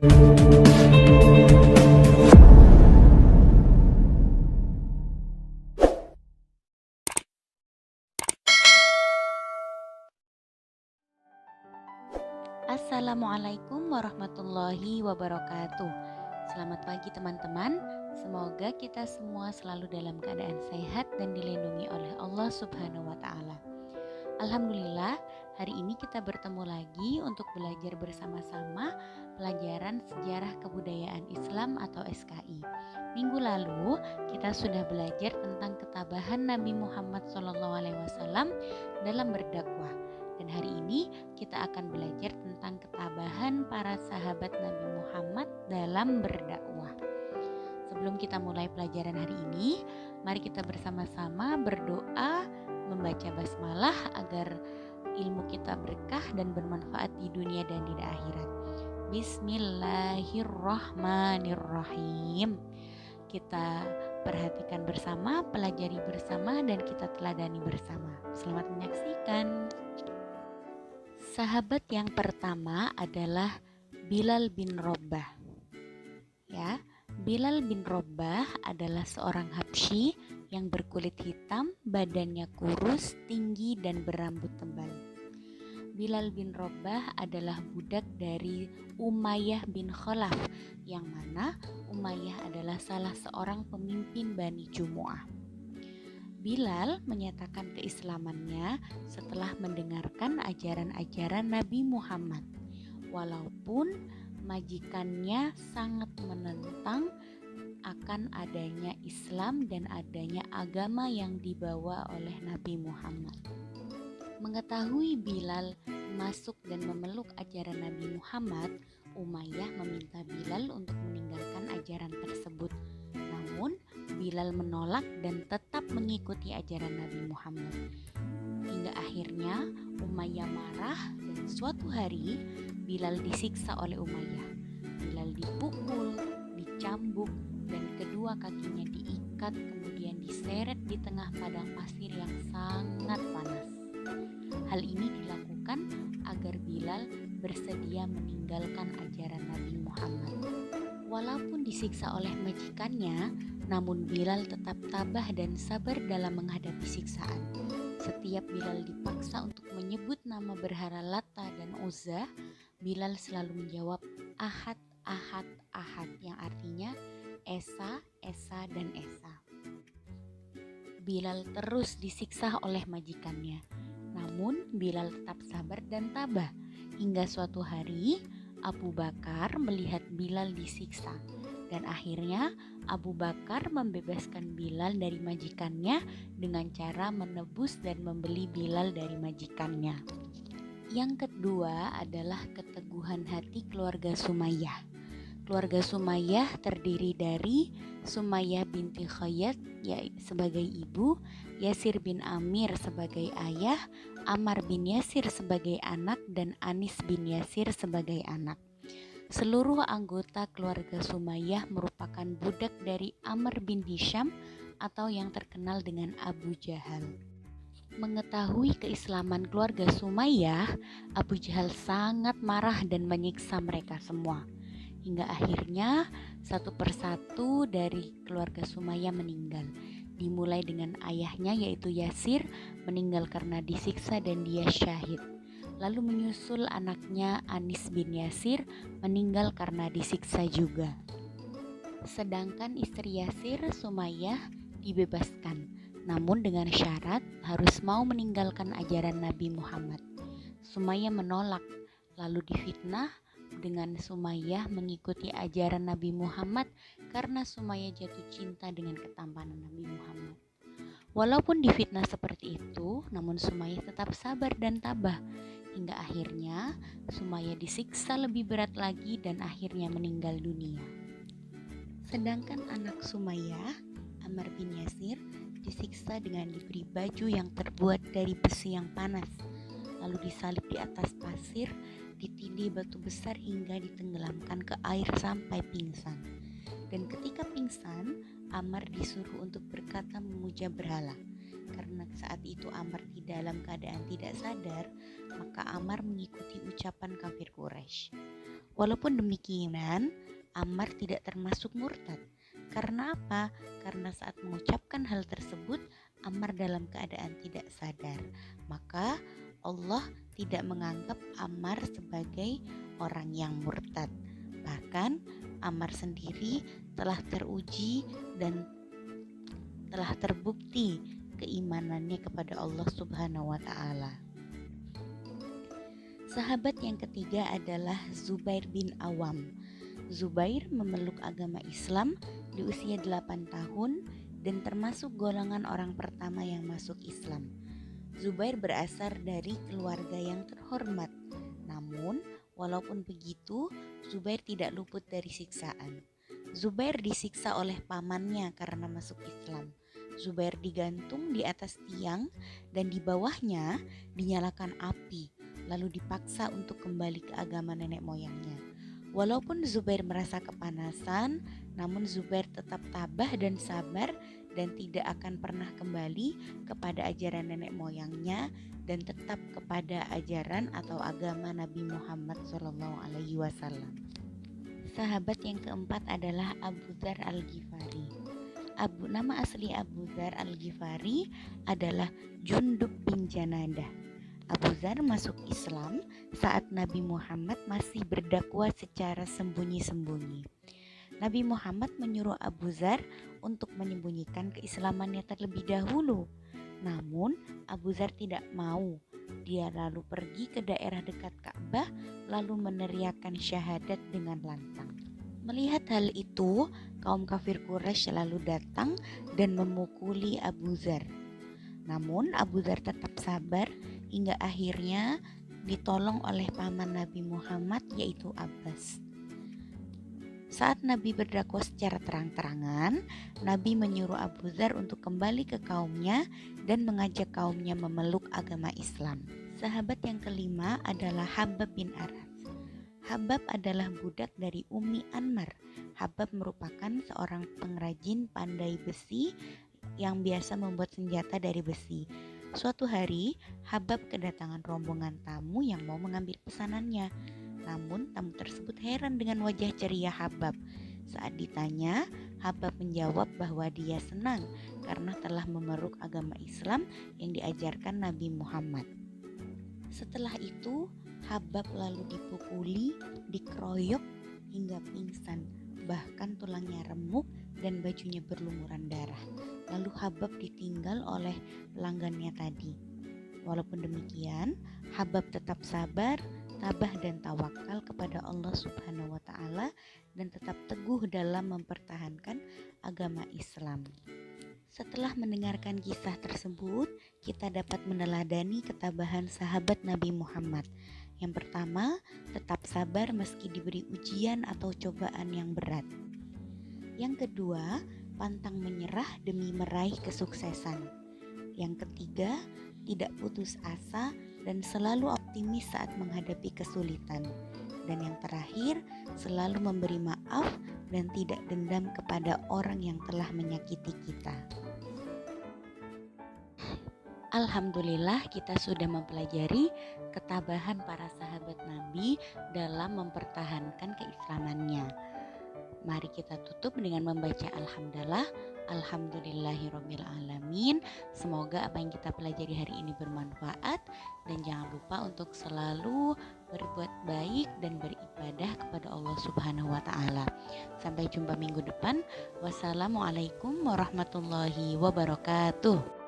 Assalamualaikum warahmatullahi wabarakatuh. Selamat pagi teman-teman. Semoga kita semua selalu dalam keadaan sehat dan dilindungi oleh Allah Subhanahu wa taala. Alhamdulillah, hari ini kita bertemu lagi untuk belajar bersama-sama pelajaran Sejarah Kebudayaan Islam atau SKI. Minggu lalu kita sudah belajar tentang ketabahan Nabi Muhammad SAW dalam berdakwah. Dan hari ini kita akan belajar tentang ketabahan para sahabat Nabi Muhammad dalam berdakwah. Sebelum kita mulai pelajaran hari ini, mari kita bersama-sama berdoa, membaca basmalah agar ilmu kita berkah dan bermanfaat di dunia dan di akhirat. Bismillahirrahmanirrahim. Kita perhatikan bersama, pelajari bersama, dan kita teladani bersama. Selamat menyaksikan. Sahabat yang pertama adalah Bilal bin Rabah. Ya, Bilal bin Rabah adalah seorang Habsyi yang berkulit hitam, badannya kurus, tinggi dan berambut tebal. Bilal bin Rabah adalah budak dari Umayyah bin Khalaf, yang mana Umayyah adalah salah seorang pemimpin Bani Jumu'ah. Bilal menyatakan keislamannya setelah mendengarkan ajaran-ajaran Nabi Muhammad, walaupun majikannya sangat menentang akan adanya Islam dan adanya agama yang dibawa oleh Nabi Muhammad. Mengetahui Bilal masuk dan memeluk ajaran Nabi Muhammad, Umayyah meminta Bilal untuk meninggalkan ajaran tersebut. Namun Bilal menolak dan tetap mengikuti ajaran Nabi Muhammad. Hingga akhirnya Umayyah marah dan suatu hari Bilal disiksa oleh Umayyah. Bilal dipukul, dicambuk, dan kedua kakinya diikat kemudian diseret di tengah padang pasir yang sangat panas. Hal ini dilakukan agar Bilal bersedia meninggalkan ajaran Nabi Muhammad. Walaupun disiksa oleh majikannya, namun Bilal tetap tabah dan sabar dalam menghadapi siksaan. Setiap Bilal dipaksa untuk menyebut nama berhala Lata dan Uzza, Bilal selalu menjawab Ahad, Ahad, Ahad, yang artinya Esa, Esa, dan Esa. Bilal terus disiksa oleh majikannya. Namun Bilal tetap sabar dan tabah. Hingga suatu hari Abu Bakar melihat Bilal disiksa, dan akhirnya Abu Bakar membebaskan Bilal dari majikannya dengan cara menebus dan membeli Bilal dari majikannya. Yang kedua adalah keteguhan hati keluarga Sumayyah. Keluarga Sumayyah terdiri dari Sumayyah binti Khayyat sebagai ibu, Yasir bin Amir sebagai ayah, Ammar bin Yasir sebagai anak, dan Anis bin Yasir sebagai anak. Seluruh anggota keluarga Sumayyah merupakan budak dari Amr bin Hisham atau yang terkenal dengan Abu Jahal. Mengetahui keislaman keluarga Sumayyah, Abu Jahal sangat marah dan menyiksa mereka semua. Hingga akhirnya satu persatu dari keluarga Sumayyah meninggal. Dimulai dengan ayahnya yaitu Yasir meninggal karena disiksa dan dia syahid. Lalu menyusul anaknya Anis bin Yasir meninggal karena disiksa juga. Sedangkan istri Yasir, Sumayyah, dibebaskan, namun dengan syarat harus mau meninggalkan ajaran Nabi Muhammad. Sumayyah menolak, lalu difitnah dengan Sumayyah mengikuti ajaran Nabi Muhammad karena Sumayyah jatuh cinta dengan ketampanan Nabi Muhammad. Walaupun difitnah seperti itu, namun Sumayyah tetap sabar dan tabah. Hingga akhirnya Sumayyah disiksa lebih berat lagi dan akhirnya meninggal dunia. Sedangkan anak Sumayyah, Ammar bin Yasir, disiksa dengan diberi baju yang terbuat dari besi yang panas, lalu disalib di atas pasir, ditindih batu besar hingga ditenggelamkan ke air sampai pingsan. Dan ketika pingsan, Ammar disuruh untuk berkata memuja berhala. Karena saat itu Ammar dalam keadaan tidak sadar, maka Ammar mengikuti ucapan kafir Quraisy. Walaupun demikian, Ammar tidak termasuk murtad. Karena apa? Karena saat mengucapkan hal tersebut, Ammar dalam keadaan tidak sadar. Maka Allah tidak menganggap Ammar sebagai orang yang murtad. Bahkan Ammar sendiri telah teruji dan telah terbukti keimanannya kepada Allah Subhanahu wa taala. Sahabat yang ketiga adalah Zubair bin Awam. Zubair memeluk agama Islam di usia 8 tahun dan termasuk golongan orang pertama yang masuk Islam. Zubair berasal dari keluarga yang terhormat. Namun, walaupun begitu, Zubair tidak luput dari siksaan. Zubair disiksa oleh pamannya karena masuk Islam. Zubair digantung di atas tiang dan di bawahnya dinyalakan api, lalu dipaksa untuk kembali ke agama nenek moyangnya. Walaupun Zubair merasa kepanasan, namun Zubair tetap tabah dan sabar dan tidak akan pernah kembali kepada ajaran nenek moyangnya dan tetap kepada ajaran atau agama Nabi Muhammad SAW. Sahabat yang keempat adalah Abu Dzar Al-Ghifari. Nama asli Abu Dzar Al-Ghifari adalah Jundub bin Janadah. Abu Dzar masuk Islam saat Nabi Muhammad masih berdakwah secara sembunyi-sembunyi. Nabi Muhammad menyuruh Abu Dzar untuk menyembunyikan keislamannya terlebih dahulu. Namun Abu Dzar tidak mau. Dia lalu pergi ke daerah dekat Ka'bah lalu meneriakkan syahadat dengan lantang. Melihat hal itu, kaum kafir Quraisy lalu datang dan memukuli Abu Dzar. Namun Abu Dzar tetap sabar hingga akhirnya ditolong oleh paman Nabi Muhammad yaitu Abbas. Saat Nabi berdakwah secara terang-terangan, Nabi menyuruh Abu Dzar untuk kembali ke kaumnya dan mengajak kaumnya memeluk agama Islam. Sahabat yang kelima adalah Habab bin Arad. Habab adalah budak dari Ummi Anmar. Habab merupakan seorang pengrajin pandai besi yang biasa membuat senjata dari besi. Suatu hari, Habab kedatangan rombongan tamu yang mau mengambil pesanannya. Namun, tamu tersebut heran dengan wajah ceria Habab. Saat ditanya, Habab menjawab bahwa dia senang karena telah memeluk agama Islam yang diajarkan Nabi Muhammad. Setelah itu, Habab lalu dipukuli, dikeroyok hingga pingsan, bahkan tulangnya remuk dan bajunya berlumuran darah. Lalu Habab ditinggal oleh pelanggannya tadi. Walaupun demikian, Habab tetap sabar, tabah dan tawakal kepada Allah Subhanahu wa taala dan tetap teguh dalam mempertahankan agama Islam. Setelah mendengarkan kisah tersebut, kita dapat meneladani ketabahan sahabat Nabi Muhammad. Yang pertama, tetap sabar meski diberi ujian atau cobaan yang berat. Yang kedua, pantang menyerah demi meraih kesuksesan. Yang ketiga, tidak putus asa dan selalu optimis saat menghadapi kesulitan. Dan yang terakhir, selalu memberi maaf dan tidak dendam kepada orang yang telah menyakiti kita. Alhamdulillah, kita sudah mempelajari ketabahan para sahabat Nabi dalam mempertahankan keislamannya. Mari kita tutup dengan membaca Alhamdulillah, Alhamdulillahirabbil alamin. Semoga apa yang kita pelajari hari ini bermanfaat dan jangan lupa untuk selalu berbuat baik dan beribadah kepada Allah Subhanahu wa taala. Sampai jumpa minggu depan. Wassalamualaikum warahmatullahi wabarakatuh.